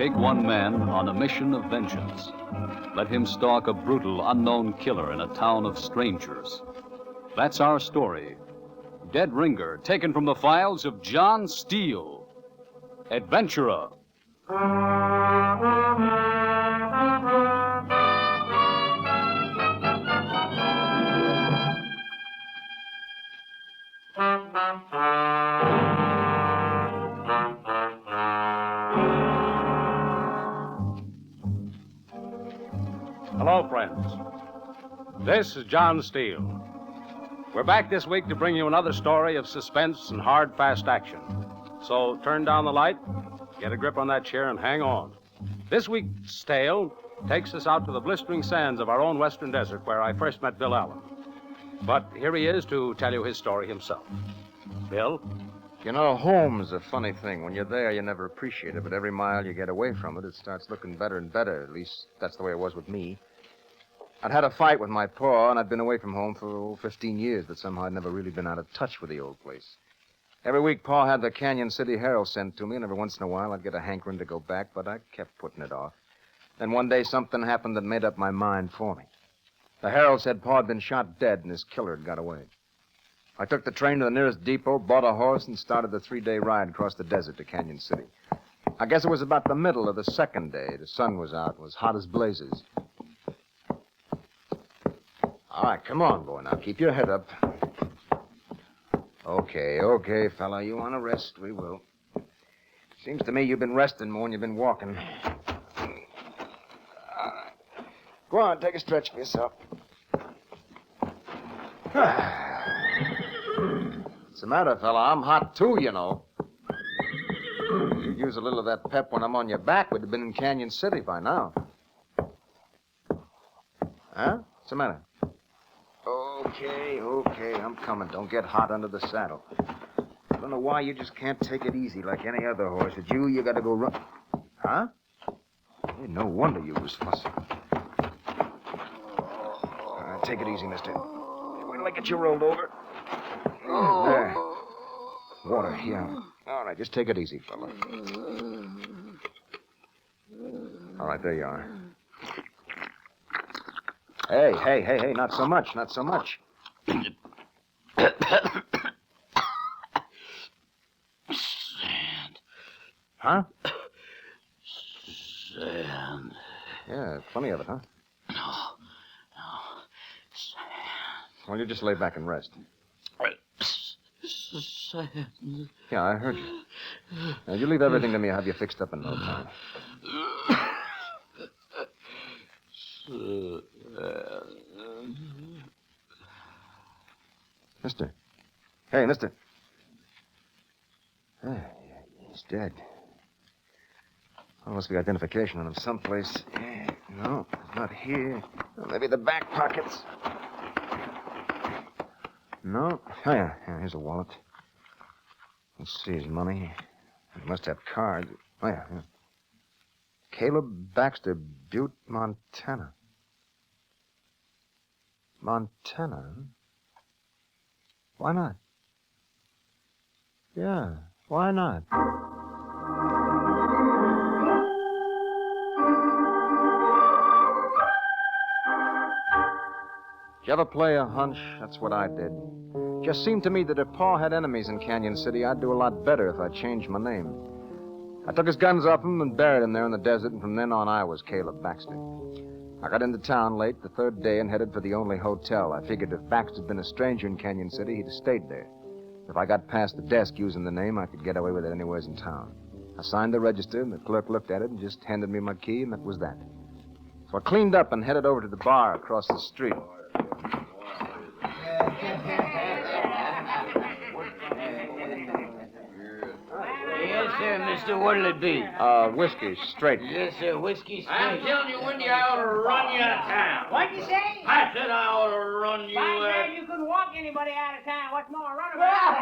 Take one man on a mission of vengeance. Let him stalk a brutal, unknown killer in a town of strangers. That's our story. Dead Ringer, taken from the files of John Steele, adventurer. Hello, friends. This is John Steele. We're back this week to bring you another story of suspense and hard, fast action. So turn down the light, get a grip on that chair, and hang on. This week's tale takes us out to the blistering sands of our own western desert where I first met Bill Allen. But here he is to tell you his story himself. Bill? You know, home's a funny thing. When you're there, you never appreciate it, but every mile you get away from it, it starts looking better and better. At least that's the way it was with me. I'd had a fight with my pa, and I'd been away from home for 15 years, but somehow I'd never really been out of touch with the old place. Every week, Pa had the Canyon City Herald sent to me, and every once in a while I'd get a hankering to go back, but I kept putting it off. Then one day something happened that made up my mind for me. The Herald said Pa had been shot dead and his killer had got away. I took the train to the nearest depot, bought a horse, and started the 3-day ride across the desert to Canyon City. I guess it was about the middle of the second day. The sun was out. It was hot as blazes. All right, come on, boy. Now, keep your head up. Okay, fella. You want to rest? We will. Seems to me you've been resting more than you've been walking. All right. Go on, take a stretch for yourself. What's the matter, fella? I'm hot, too, you know. If you'd use a little of that pep when I'm on your back, we'd have been in Canyon City by now. Huh? What's the matter? Okay, I'm coming. Don't get hot under the saddle. I don't know why you just can't take it easy like any other horse. With you got to go run. Huh? Hey, no wonder you was fussing. Take it easy, mister. Wait till I get you rolled over. There. Water, yeah. All right, just take it easy, fella. All right, there you are. Hey, not so much. Sand. Huh? Sand. Yeah, plenty of it, huh? No. Sand. Well, you just lay back and rest. Sand. Yeah, I heard you. Now, you leave everything to me. I'll have you fixed up in no time. Mister. Hey, mister. He's dead. Well, must be identification on him someplace. No, not here. Well, maybe the back pockets. No. Oh, yeah, here's a wallet. Let's see his money. He must have cards. Oh, yeah. Caleb Baxter, Butte, Montana. Montana? Huh? Why not? Yeah, why not? Did you ever play a hunch? That's what I did. Just seemed to me that if Pa had enemies in Canyon City, I'd do a lot better if I changed my name. I took his guns off him and buried him there in the desert, and from then on I was Caleb Baxter. I got into town late the third day and headed for the only hotel. I figured if Baxter'd been a stranger in Canyon City, he'd have stayed there. If I got past the desk using the name, I could get away with it anywhere in town. I signed the register, and the clerk looked at it and just handed me my key, and that was that. So I cleaned up and headed over to the bar across the street. Yes, sir, mister. What'll it be? Whiskey, straight. Yes, sir. Whiskey straight. I'm telling you, Wendy, I ought to run you out of town. What'd you say? I said I ought to run you By out. God, you couldn't walk anybody out of town. What's more, run about.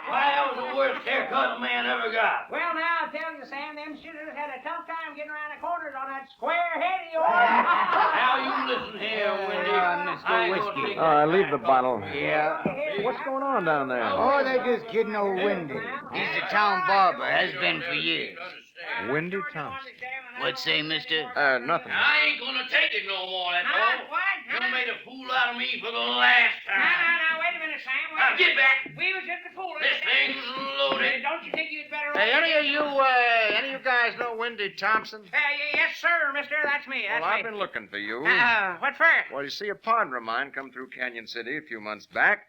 Why, that was the worst haircut a man ever got. Well, now, I'll tell you, Sam, them shooters had a tough time getting around the corners on that square head of yours. Now, you listen here, Wendy. Mr. Whiskey. All right, leave the bottle. Yeah. What's going on down there? Oh, they're just kidding old Wendy. He's the town barber. Has been for years. understand. Windy Thompson. What say, mister? Nothing. I ain't gonna take it no more, that's all. What? You made a fool out of me for the last No, time. wait a minute, Sam. Now, get back. We was just a fool. This thing's loaded. Don't you think you'd better... Hey, any of you guys know Windy Thompson? Yes, sir, mister. That's me. That's Well, I've me. been looking for you. What for? Well, you see, a partner of mine come through Canyon City a few months back,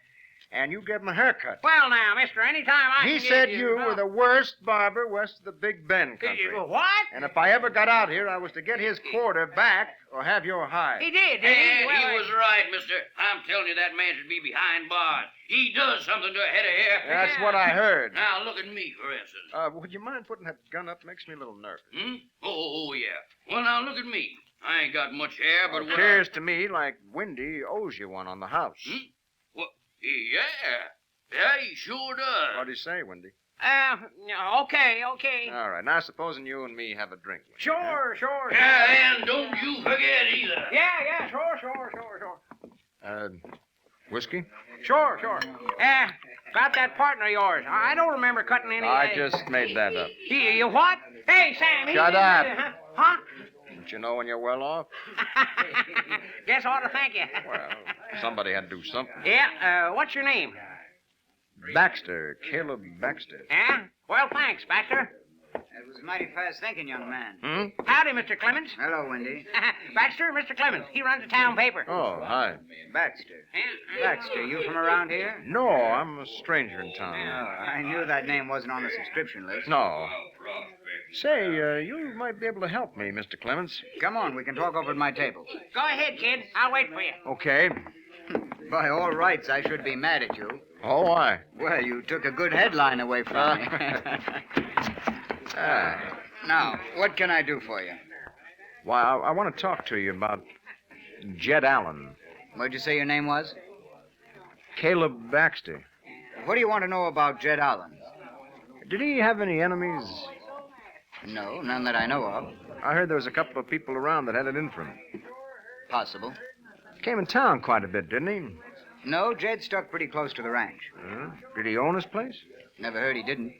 and you gave him a haircut. Well, now, mister, anytime I He can said give you were the worst barber west of the Big Bend country. What? And if I ever got out here, I was to get his quarter back or have your hide. He did, did And he? Well, he was right, mister. I'm telling you, that man should be behind bars. He does something to a head of hair. That's what I heard. Now, look at me, for instance. Would you mind putting that gun up? Makes me a little nervous. Oh, yeah. Well, now, look at me. I ain't got much hair, but... It appears to me like Windy owes you one on the house. Well, yeah. Yeah, he sure does. What do you say, Windy? okay. All right. Now, supposing you and me have a drink. Windy, Sure. Yeah, and don't you forget either. Yeah, sure. Whiskey? Sure. Got that partner of yours. I don't remember cutting any... I just made that up. You what? Hey, Sam. Shut up. Huh? Don't you know when you're well off? Guess I ought to thank you. Well, somebody had to do something. Yeah, what's your name? Baxter. Caleb Baxter. Yeah? Well, thanks, Baxter. That was mighty fast thinking, young man. Howdy, Mr. Clemens. Hello, Windy. Baxter, Mr. Clemens. He runs a town paper. Oh, hi. Baxter. Yeah. Baxter, you from around here? No, I'm a stranger in town. Oh, I knew that name wasn't on the subscription list. No. Say, you might be able to help me, Mr. Clements. Come on, we can talk over at my table. Go ahead, kid. I'll wait for you. Okay. By all rights, I should be mad at you. Oh, why? Well, you took a good headline away from me. Now, what can I do for you? Why, I want to talk to you about Jed Allen. What'd you say your name was? Caleb Baxter. What do you want to know about Jed Allen? Did he have any enemies? No, none that I know of. I heard there was a couple of people around that had it in for him. Possible. Came in town quite a bit, didn't he? No, Jed stuck pretty close to the ranch. Did he own his place? Never heard he didn't.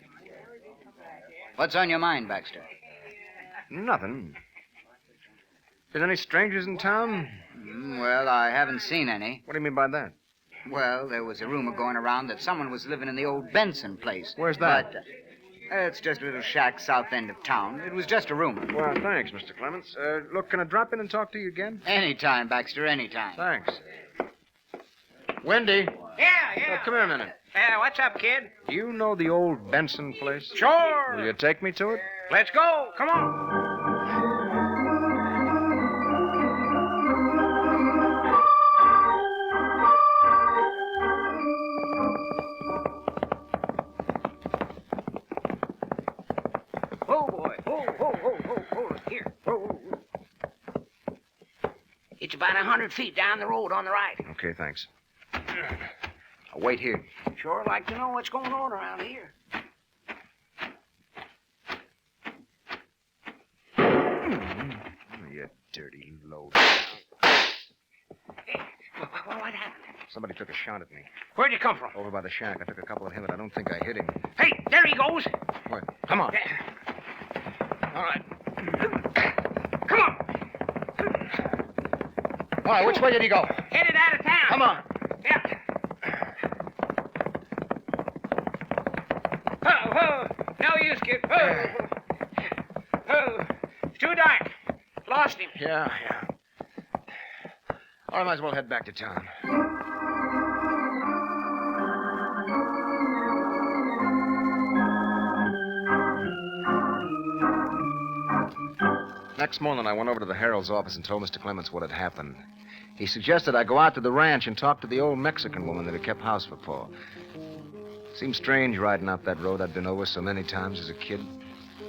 What's on your mind, Baxter? Nothing. Been any strangers in town? Well, I haven't seen any. What do you mean by that? Well, there was a rumor going around that someone was living in the old Benson place. Where's that? But, it's just a little shack south end of town. It was just a rumor. Well, thanks, Mr. Clements. Look, can I drop in and talk to you again? Anytime, Baxter, anytime. Thanks. Wendy. Yeah. Come here a minute. What's up, kid? Do you know the old Benson place? Sure. Will you take me to it? Let's go. Come on. Oh, boy. Oh, here. Oh. It's about 100 feet down the road on the right. Okay, thanks. I'll wait here. Sure like to know what's going on around here. You dirty load. Hey, what happened? Somebody took a shot at me. Where'd you come from? Over by the shack. I took a couple at him, but I don't think I hit him. Hey, there he goes. What? Come on. All right. Come on. All right, which way did he go? Headed out of town. Come on. Yeah. Oh, no use, kid. Oh, it's too dark. Lost him. Yeah. I might as well head back to town. Next morning, I went over to the Herald's office and told Mr. Clements what had happened. He suggested I go out to the ranch and talk to the old Mexican woman that had kept house for Paul. Seemed strange riding out that road I'd been over so many times as a kid.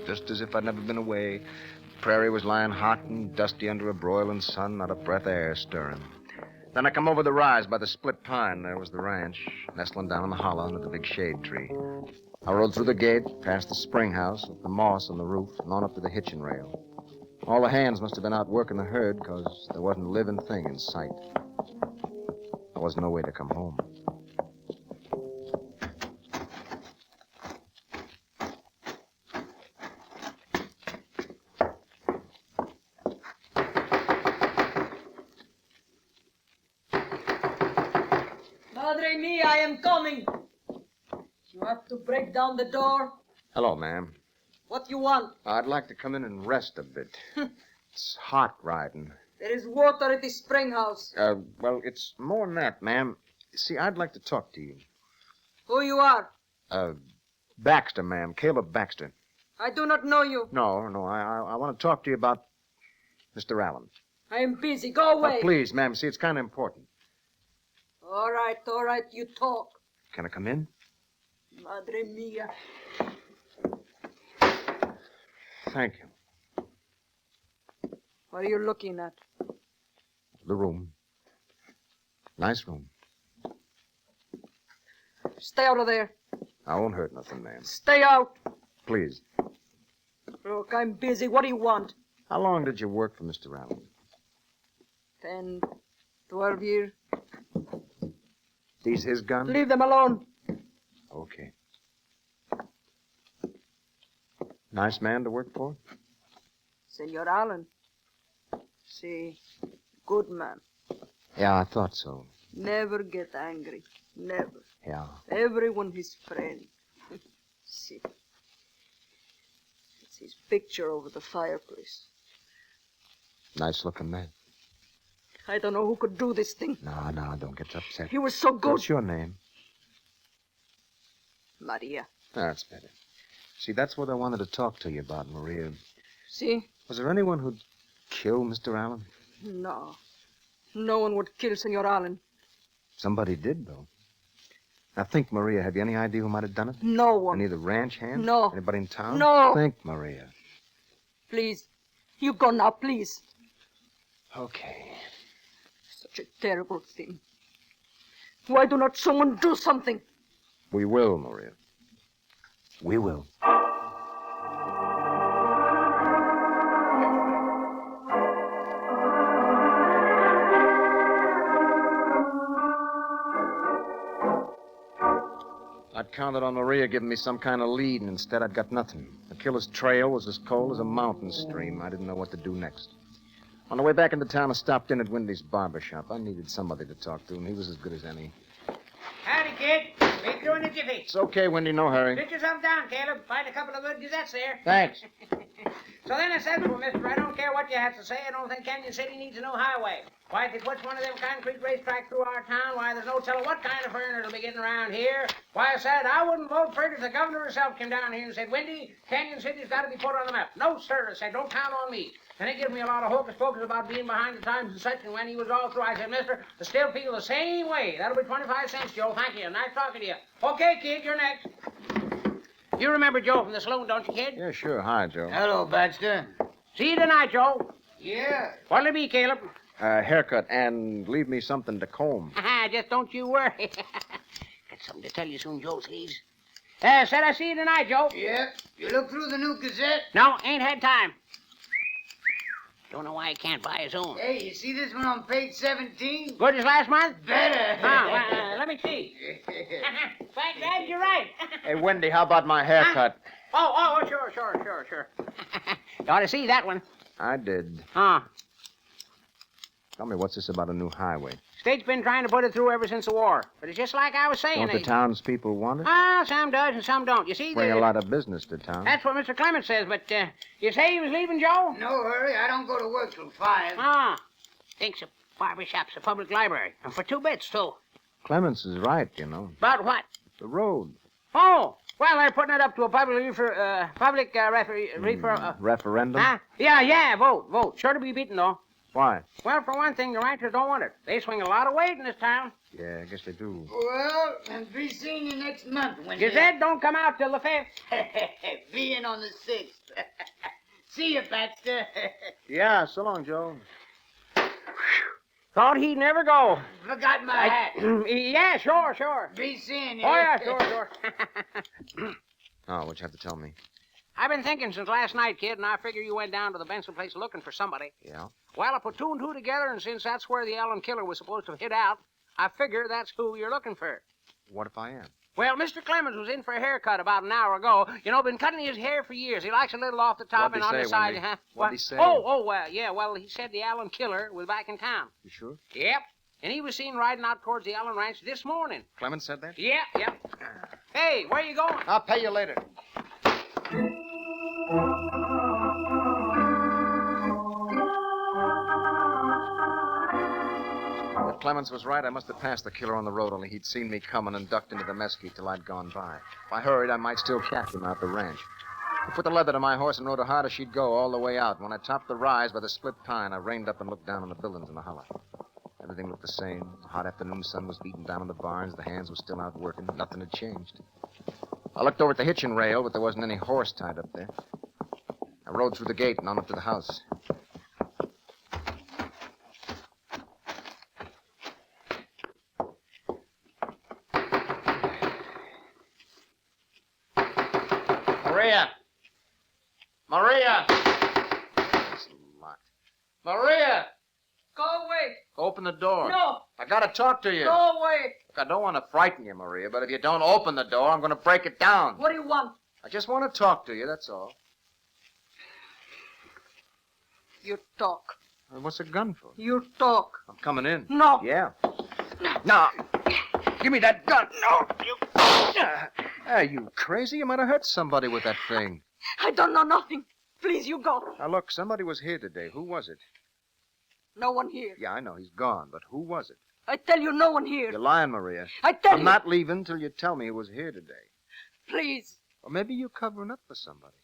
Just as if I'd never been away. The prairie was lying hot and dusty under a broiling sun, not a breath of air stirring. Then I come over the rise by the split pine. There was the ranch, nestling down in the hollow under the big shade tree. I rode through the gate, past the spring house, with the moss on the roof, and on up to the hitching rail. All the hands must have been out working the herd, because there wasn't a living thing in sight. There was no way to come home. Madre mia, I am coming. You have to break down the door. Hello, ma'am. What you want? I'd like to come in and rest a bit. It's hot riding. There is water at the spring house. Well, it's more than that, ma'am. See, I'd like to talk to you. Who you are? Baxter, ma'am. Caleb Baxter. I do not know you. No, I want to talk to you about Mr. Allen. I am busy. Go away. Please, ma'am. See, it's kind of important. All right, you talk. Can I come in? Madre mia. Thank you. What are you looking at? The room. Nice room. Stay out of there. I won't hurt nothing, ma'am. Stay out. Please. Look, I'm busy. What do you want? How long did you work for Mr. Allen? 10, 12 years. These his gun? Leave them alone. Okay. Nice man to work for? Senor Allen. See, good man. Yeah, I thought so. Never get angry. Never. Yeah. Everyone his friend. See. It's his picture over the fireplace. Nice looking man. I don't know who could do this thing. No, don't get upset. He was so good. What's your name? Maria. That's better. See, that's what I wanted to talk to you about, Maria. See? Was there anyone who'd kill Mr. Allen? No. No one would kill Senor Allen. Somebody did, though. Now, think, Maria. Have you any idea who might have done it? No one. Any of the ranch hands? No. Anybody in town? No. Think, Maria. Please. You go now, please. Okay. Such a terrible thing. Why do not someone do something? We will, Maria. We will. I'd counted on Maria giving me some kind of lead, and instead I'd got nothing. The killer's trail was as cold as a mountain stream. I didn't know what to do next. On the way back into town, I stopped in at Wendy's barber shop. I needed somebody to talk to, and he was as good as any. Howdy, kid. Be through in a jiffy. It's okay, Wendy. No hurry. Sit yourself down, Caleb. Find a couple of good gazettes there. Thanks. So then I said to him, mister, I don't care what you have to say. I don't think Canyon City needs a new highway. Why, if he puts one of them concrete racetracks through our town, why, there's no telling what kind of furniture will be getting around here. Why, I said I wouldn't vote for it if the governor herself came down here and said, Wendy, Canyon City's got to be put on the map. No, sir, I said, don't count on me. And he gave me a lot of hocus pocus about being behind the times and such, and when he was all through, I said, mister, I still feel the same way. That'll be 25 cents, Joe. Thank you. Nice talking to you. Okay, kid, you're next. You remember Joe from the saloon, don't you, kid? Yeah, sure. Hi, Joe. Hello, Baxter. See you tonight, Joe. Yeah. What'll it be, Caleb? Haircut, and leave me something to comb. Just don't you worry. Got something to tell you soon, Joe Sleeves. Said I see you tonight, Joe. Yeah. You look through the new Gazette? No, ain't had time. Don't know why he can't buy his own. Hey, you see this one on page 17? Good as last month? Better. Let me see. Thank God you're right. Hey, Wendy, how about my haircut? Sure. You ought to see that one. I did. Huh. Tell me, what's this about a new highway? State's been trying to put it through ever since the war. But it's just like I was saying. Don't the townspeople want it? Some does and some don't. You see, Bring a lot of business to town. That's what Mr. Clemens says, but you say he was leaving, Joe? No hurry. I don't go to work till 5. Thinks a barber shop's a public library. And for 2 bits, too. Clements is right, you know. About what? The road. Oh, well, they're putting it up to a public Referendum? Yeah, vote. Sure to be beaten, though. Why? Well, for one thing, the ranchers don't want it. They swing a lot of weight in this town. Yeah, I guess they do. Well, and be seeing you next month when Gazette don't come out till the 5th. Be in on the 6th. See you, Baxter. Yeah, so long, Joe. Thought he'd never go. Forgot my hat. Yeah, sure. Be seeing you. Oh, yeah, sure. Oh, what you have to tell me? I've been thinking since last night, kid, and I figure you went down to the Benson place looking for somebody. Yeah? Well, I put 2 and 2 together, and since that's where the Allen killer was supposed to hit out, I figure that's who you're looking for. What if I am? Well, Mr. Clemens was in for a haircut about an hour ago. You know, been cutting his hair for years. He likes a little off the top What'd and he on the say, side. Wendy? Huh? What'd he say? Well, he said the Allen killer was back in town. You sure? Yep. And he was seen riding out towards the Allen Ranch this morning. Clemens said that? Yeah. Hey, where you going? I'll pay you later. If Clemens was right, I must have passed the killer on the road, only he'd seen me coming and ducked into the mesquite till I'd gone by. If I hurried, I might still catch him out the ranch. I put the leather to my horse and rode her hard as she'd go all the way out. When I topped the rise by the split pine, I reined up and looked down on the buildings in the hollow. Everything looked the same. The hot afternoon sun was beating down on the barns. The hands were still out working. Nothing had changed. I looked over at the hitching rail, but there wasn't any horse tied up there. I rode through the gate and on up to the house. Maria! It's locked. Maria! Go away. Open the door. No. I gotta talk to you. Go away. Look, I don't want to frighten you, Maria, but if you don't open the door, I'm gonna break it down. What do you want? I just want to talk to you, that's all. You talk. What's a gun for? You talk. I'm coming in. No. Yeah. No. Give me that gun. No. You. Are you crazy? You might have hurt somebody with that thing. I don't know nothing. Please, you go. Now, look, somebody was here today. Who was it? No one here. Yeah, I know. He's gone. But who was it? I tell you, no one here. You're lying, Maria. I tell you. I'm not leaving till you tell me who was here today. Please. Or maybe you're covering up for somebody.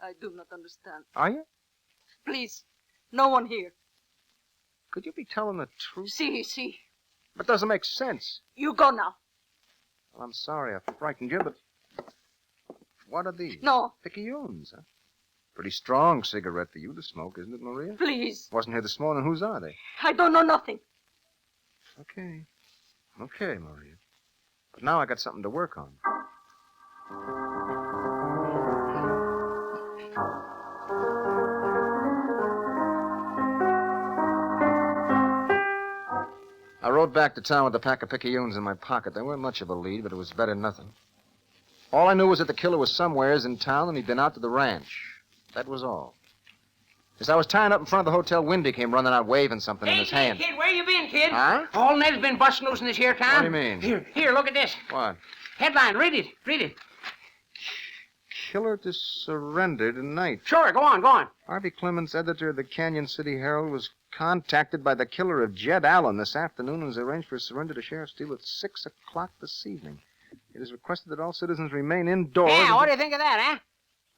I do not understand. Are you? Please. No one here. Could you be telling the truth? See. That doesn't make sense. You go now. Well, I'm sorry I frightened you, but what are these? No. Picayunes, huh? Pretty strong cigarette for you to smoke, isn't it, Maria? Please. Wasn't here this morning. Whose are they? I don't know nothing. Okay, Maria. But now I got something to work on. I rode back to town with a pack of picayunes in my pocket. They weren't much of a lead, but it was better than nothing. All I knew was that the killer was somewheres in town and he'd been out to the ranch. That was all. As I was tying up in front of the hotel, Windy came running out waving something in his hand. Kid, where you been, kid? Huh? All Ned's been busting loose in this here town. What do you mean? Here, look at this. What? Headline, read it. Killer to surrender tonight. Sure, go on. Harvey Clemens, editor of the Canyon City Herald, was contacted by the killer of Jed Allen this afternoon and has arranged for a surrender to Sheriff Steele at 6 o'clock this evening. It is requested that all citizens remain indoors. Yeah, what do you think of that, huh?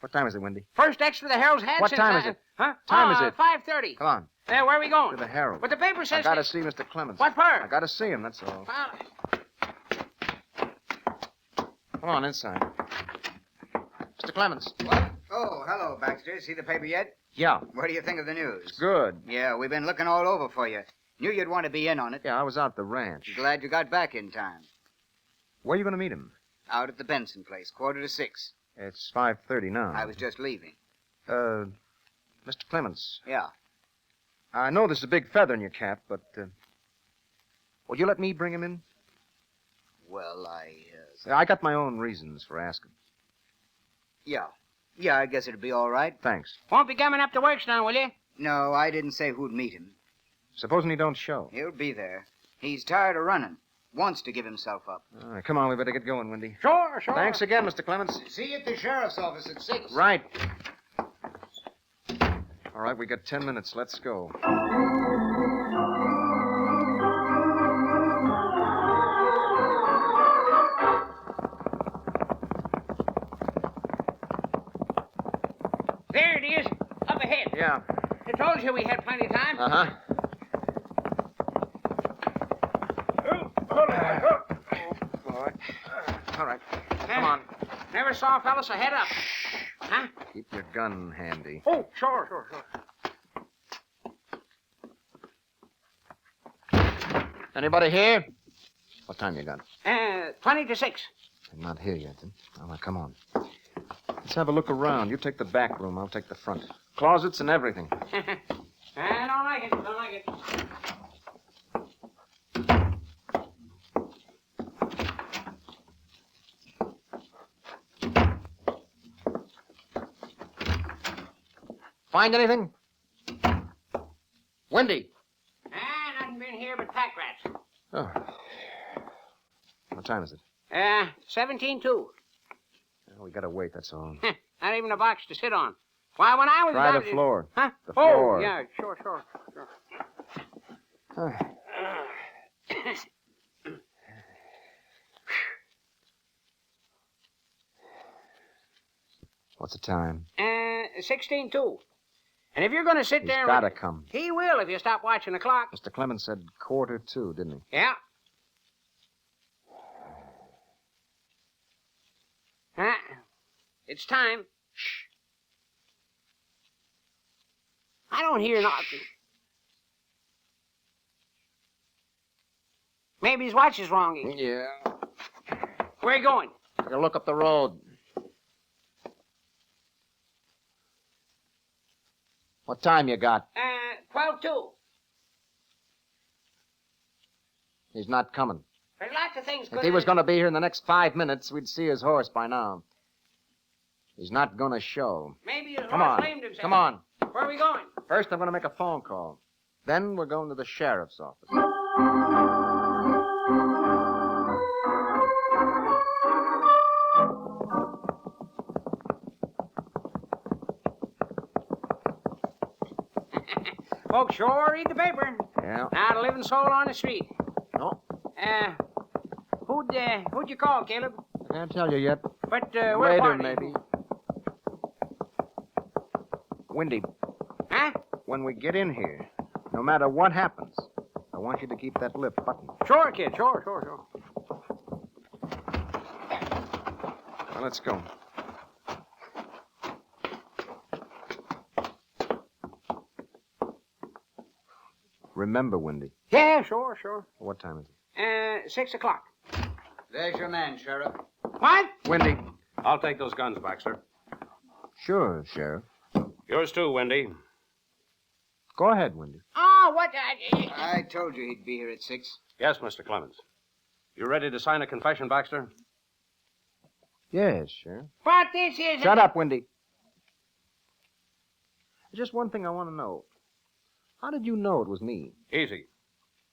What time is it, Windy? First extra the Herald's had What since... time is it? Huh? Time is it? 5:30. Come on, Where are we going? to the Herald. But the paper says... I gotta see Mr. Clemens. What for? I gotta see him, that's all. Well, Come on, inside. Mr. Clemens. What? Oh, hello, Baxter. See the paper yet? Yeah. What do you think of the news? Good. Yeah, we've been looking all over for you. Knew you'd want to be in on it. Yeah, I was out at the ranch. Glad you got back in time. Where are you gonna meet him? Out at the Benson place, 5:45. It's 5:30 now. I was just leaving. Mr. Clemens. Yeah. I know there's a big feather in your cap, but, will you let me bring him in? Well, I got my own reasons for asking. Yeah. Yeah, I guess it'd be all right. Thanks. won't be coming up to work now, will you? No, I didn't say who'd meet him. Supposing he don't show. He'll be there. He's tired of running. Wants to give himself up. All right, come on, we better get going, Windy. Sure. Thanks again, Mr. Clemens. See you at the sheriff's office at 6. Right. All right, we got 10 minutes. Let's go. There it is, up ahead. Yeah. I told you we had plenty of time. Uh-huh. All right. Come on. Never saw a fella so head up. Huh? Keep your gun handy. Oh, sure. Anybody here? What time you got? 5:20. I'm not here yet. Then. All right, come on. Let's have a look around. You take the back room. I'll take the front. Closets and everything. I don't like it. Find anything? Windy. Nothing been here but pack rats. time is it? 17-2. Well, we gotta wait, that's all. Not even a box to sit on. Why, when I was Try down the floor. Huh? The Oh, floor. yeah, sure. What's the time? 16-2. And if you're going to sit He's there... and- gotta come. He will if you stop watching the clock. Mr. Clemens said 1:45, didn't he? Yeah. It's time. Shh. I don't hear nothing. Maybe his watch is wrong. Yeah. Where you going? Gotta look up the road. What time you got? 12-2. He's not coming. There's lots of things If he was going to be here in the next 5 minutes, we'd see his horse by now. He's not going to show. Maybe his Come horse on. lamed himself. Come on. Where are we going? First, I'm going to make a phone call. Then we're going to the sheriff's office. Folks sure read the paper. Yeah. Not a living soul on the street. No, Who'd you call, Caleb? I can't tell you yet. But, we're Later, partying. maybe. Windy, Huh? when we get in here, no matter what happens, I want you to keep that lip buttoned. Sure, kid. Sure. Now, let's go. Remember, Windy. Yeah, sure. What time is it? 6 o'clock. There's your man, Sheriff. What? Windy. I'll take those guns, Baxter. Sure, Sheriff. Yours too, Wendy. Go ahead, Windy. Oh, what? I told you he'd be here at 6. Yes, Mr. Clemens. You ready to sign a confession, Baxter? Yes, Sheriff. But this is... Shut up, Windy. Just one thing I want to know. How did you know it was me? Easy.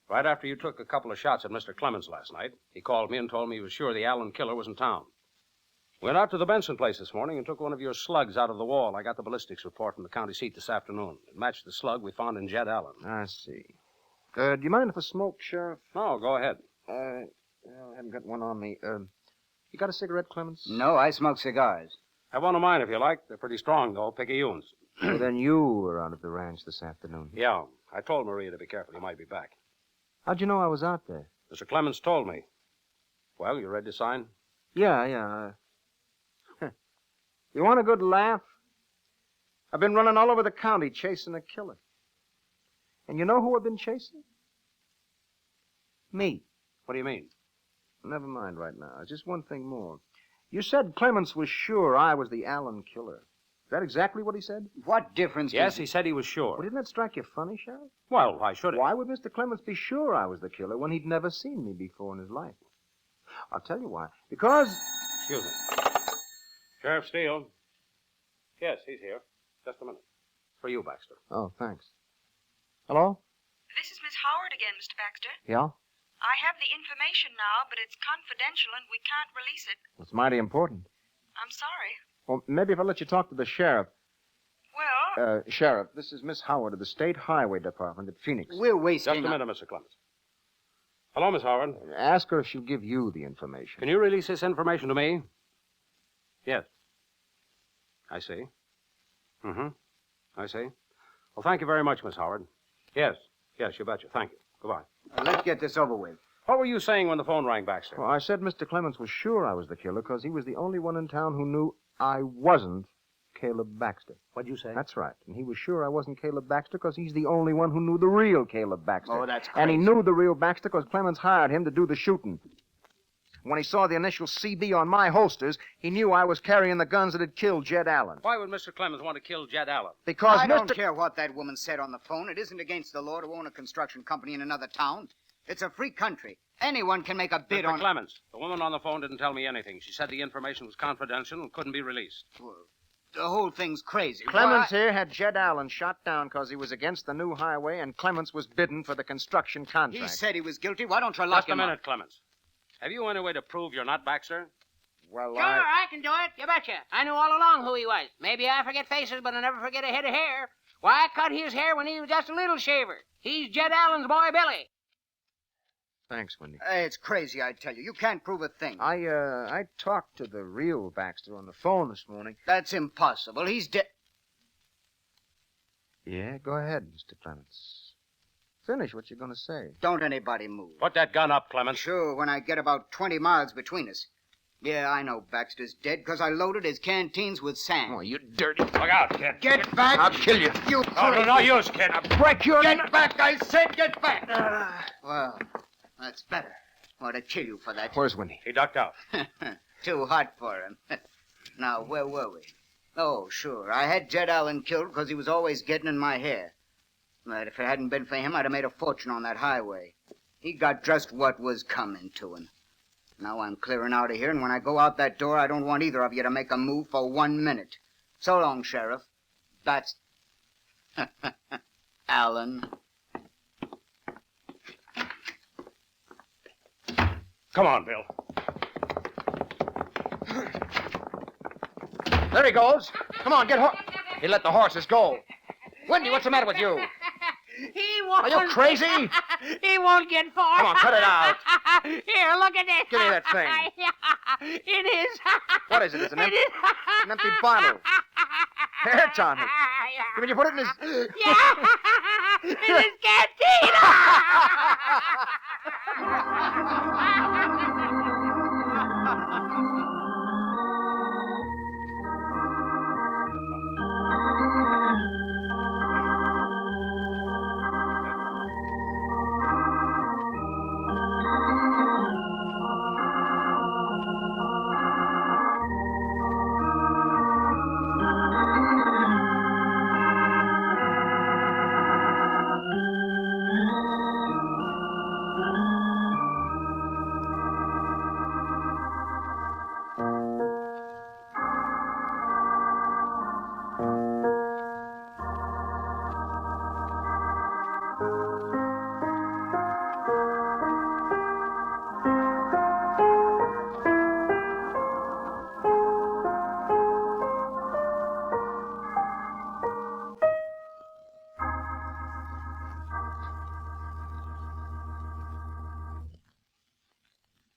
Right after you took a couple of shots at Mr. Clemens last night, he called me and told me he was sure the Allen killer was in town. Went out to the Benson place this morning and took one of your slugs out of the wall. I got the ballistics report from the county seat this afternoon. It matched the slug we found in Jed Allen. I see. Do you mind if I smoke, Sheriff? No, go ahead. I haven't got one on me. You got a cigarette, Clemens? No, I smoke cigars. Have one of mine if you like. They're pretty strong, though. Picayunes. Well, then you were out at the ranch this afternoon. Yeah. I told Maria to be careful. He might be back. How'd you know I was out there? Mr. Clemens told me. Well, you ready to sign? Yeah. You want a good laugh? I've been running all over the county chasing a killer. And you know who I've been chasing? Me. What do you mean? Never mind right now. Just one thing more. You said Clemens was sure I was the Allen killer. Is that exactly what he said? What difference Yes, does he said he was sure. Well, didn't that strike you funny, Sheriff? Well, why should it? Why would Mr. Clemens be sure I was the killer when he'd never seen me before in his life? I'll tell you why. Because... Excuse me. Sheriff Steele. Yes, he's here. Just a minute. For you, Baxter. Oh, thanks. Hello? This is Miss Howard again, Mr. Baxter. Yeah? I have the information now, but it's confidential and we can't release it. It's mighty important. I'm sorry. Well, maybe if I let you talk to the sheriff. Well, Sheriff, this is Miss Howard of the State Highway Department at Phoenix. We're wasting... Just a minute, Mr. Clemens. Hello, Miss Howard. Ask her if she'll give you the information. Can you release this information to me? Yes. I see. I see. Well, thank you very much, Miss Howard. Yes, you betcha. Thank you. Goodbye. Let's get this over with. What were you saying when the phone rang, Baxter? Well, I said Mr. Clemens was sure I was the killer because he was the only one in town who knew I wasn't Caleb Baxter. What'd you say? That's right. And he was sure I wasn't Caleb Baxter because he's the only one who knew the real Caleb Baxter. Oh, that's And he crazy. knew the real Baxter because Clemens hired him to do the shooting. When he saw the initial CB on my holsters, he knew I was carrying the guns that had killed Jed Allen. Why would Mr. Clemens want to kill Jed Allen? Because I don't Mr. care what that woman said on the phone. It isn't against the law to own a construction company in another town. It's a free country. Anyone can make a bid Mr. on... Clemens, the woman on the phone didn't tell me anything. She said the information was confidential and couldn't be released. The whole thing's crazy. Clemens Why- here had Jed Allen shot down because he was against the new highway, and Clemens was bidding for the construction contract. He said he was guilty. Why don't you lock Just a him up? minute, Clemens. Have you any way to prove you're not Baxter? Well, Sure, I can do it. You betcha. I knew all along who he was. Maybe I forget faces, but I never forget a head of hair. Why, I cut his hair when he was just a little shaver. He's Jed Allen's boy, Billy. Thanks, Wendy. It's crazy, I tell you. You can't prove a thing. I talked to the real Baxter on the phone this morning. That's impossible. He's dead. Yeah, go ahead, Mr. Clements. Finish what you're going to say. Don't anybody move. Put that gun up, Clemens. Sure, when I get about 20 miles between us. Yeah, I know Baxter's dead because I loaded his canteens with sand. Oh, you dirty... Look out, kid. Get back! I'll kill you. You No use, kid. I'll break your... Get back, I said get back! Well, that's better. I ought to kill you for that. Where's Wendy? He ducked out. Too hot for him. Now, where were we? Oh, sure. I had Jed Allen killed because he was always getting in my hair. But if it hadn't been for him, I'd have made a fortune on that highway. He got just what was coming to him. Now I'm clearing out of here, and when I go out that door, I don't want either of you to make a move for 1 minute. So long, Sheriff. That's... Allen. Come on, Bill. There he goes. Come on, get He let the horses go. Wendy, what's the matter with you? He won't... Are you crazy? He won't get far. Come on, cut it out. Here, look at this. Give me that thing. It is. What is it? It's an It empty, is. an empty bottle. Hair tonic. When you put it in his... Yeah. In his canteen.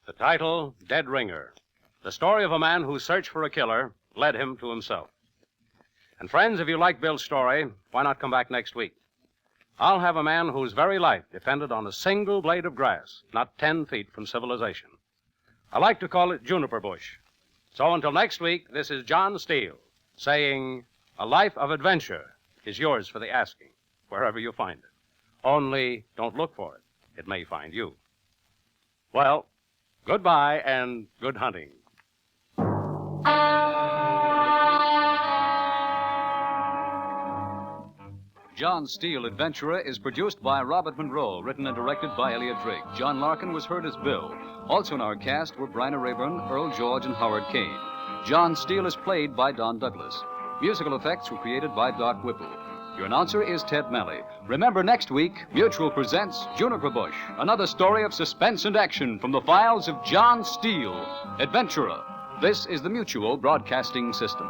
The title, Dead Ringer. The story of a man whose search for a killer led him to himself. And friends, if you like Bill's story, why not come back next week? I'll have a man whose very life depended on a single blade of grass, not 10 feet from civilization. I like to call it juniper bush. So until next week, this is John Steele saying, a life of adventure is yours for the asking, wherever you find it. Only don't look for it. It may find you. Well, goodbye and good hunting. John Steele, Adventurer, is produced by Robert Monroe, written and directed by Elliot Drake. John Larkin was heard as Bill. Also in our cast were Bryna Raeburn, Earl George, and Howard Kane. John Steele is played by Don Douglas. Musical effects were created by Doc Whipple. Your announcer is Ted Malley. Remember, next week, Mutual presents Juniper Bush, another story of suspense and action from the files of John Steele, Adventurer. This is the Mutual Broadcasting System.